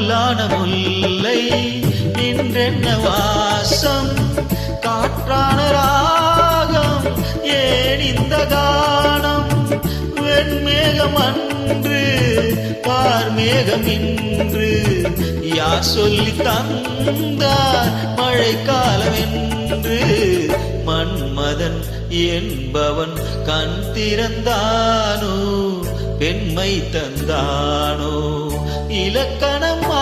கல்லான முல்லை நின்றென்ன வாசம் காற்றான ராகம் ஏன் இந்த கானம் வெண்மேகம் அன்று பார்மேகம் இன்று யார் சொல்லி தந்தார் மழைக்காலம் என்று மன்மதன் என்பவன் கண் திறந்தானோ பெண்மை தந்தானோ இலக்கணமா